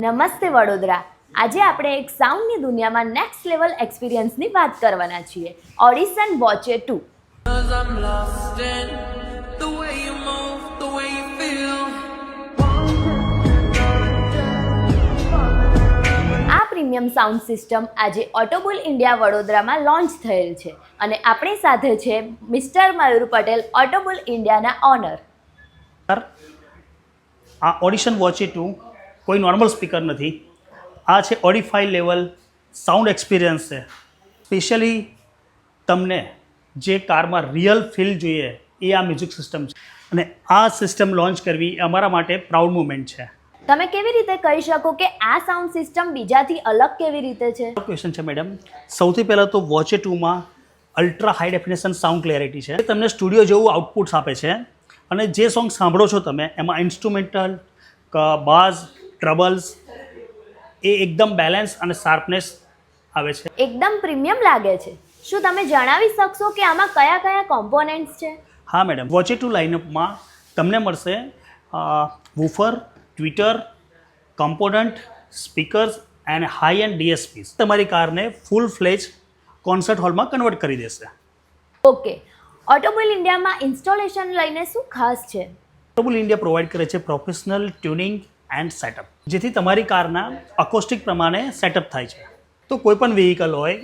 નમસ્તે વડોદરા. આજે આપણે એક સાઉન્ડની દુનિયામાં નેક્સ્ટ લેવલ એક્સપિરિયન્સની વાત કરવાના છીએ. Audition વોચે 2. I'm lost in the way you move, the way you feel. આ પ્રીમિયમ સાઉન્ડ સિસ્ટમ આજે ઓટોબુલ ઇન્ડિયા વડોદરામાં લોન્ચ થયેલ છે અને આપણી સાથે છે મિસ્ટર મયુર પટેલ, ઓટોબુલ ઇન્ડિયાના ઓનર. આ ઓડિશન વોચે 2 કોઈ નોર્મલ સ્પીકર નથી. આ છે ઓડિફાઈ લેવલ સાઉન્ડ એક્સપિરિયન્સ છે. સ્પેશિયલી તમને જે કારમાં રિયલ ફીલ જોઈએ એ આ મ્યુઝિક સિસ્ટમ છે અને આ સિસ્ટમ લોન્ચ કરવી એ અમારા માટે પ્રાઉડ મુમેન્ટ છે. તમે કેવી રીતે કહી શકો કે આ સાઉન્ડ સિસ્ટમ બીજાથી અલગ કેવી રીતે છે? ક્વેશ્ચન છે મેડમ. સૌથી પહેલાં તો વોચે 2માં ultra high definition sound clarity છે. તમને સ્ટુડિયો જેવું આઉટપુટ્સ આપે છે અને જે સોંગ સાંભળો છો તમે એમાં ઇન્સ્ટ્રુમેન્ટલ, બાઝ, ટ્રબલ્સ એ એકદમ બેલેન્સ અને શાર્પનેસ આવે છે. એકદમ પ્રીમિયમ લાગે છે. શું તમે જણાવી શકશો કે આમાં કયા કયા કોમ્પોનેન્ટ્સ છે? હા મેડમ, વોચે 2 લાઇનઅપમાં તમને મળશે woofer, tweeter, component, speakers and high end DSPs. તમારી કારને ફૂલ ફ્લેજ કોન્સર્ટ હોલમાં કન્વર્ટ કરી દેશે. ઓકે, ઓટોબુલ ઇન્ડિયામાં ઇન્સ્ટોલેશન લઈને શું ખાસ છે? ઓટોબુલ ઇન્ડિયા પ્રોવાઈડ કરે છે પ્રોફેશનલ ટ્યુનિંગ એન્ડ સેટઅપ, જેથી તમારી કારના અકોસ્ટિક પ્રમાણે સેટઅપ થાય છે. તો કોઈ પણ વ્હીકલ હોય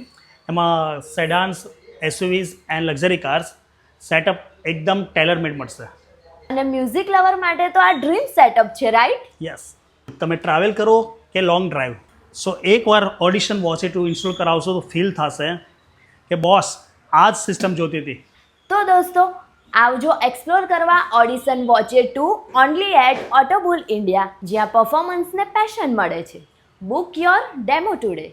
એમાં sedans, SUVs and luxury cars setup એકદમ ટેલર મેડ મળશે. અને મ્યુઝિક લવર માટે તો આ ડ્રીમ સેટઅપ છે, રાઈટ? યસ. તમે ટ્રાવેલ કરો કે લોંગ ડ્રાઈવ, સો એકવાર ઓડિશન વોચે 2 ઇન્સ્ટોલ કરાવશો તો ફીલ થશે કે બોસ આ જ સિસ્ટમ જોતી હતી. તો દોસ્તો, આવજો એક્સપ્લોર કરવા ઓડિશન વોચે 2 ઓનલી એટ ઓટોબુલ ઇન્ડિયા, જ્યાં પરફોર્મન્સને પેશન મળે છે. Book your demo today.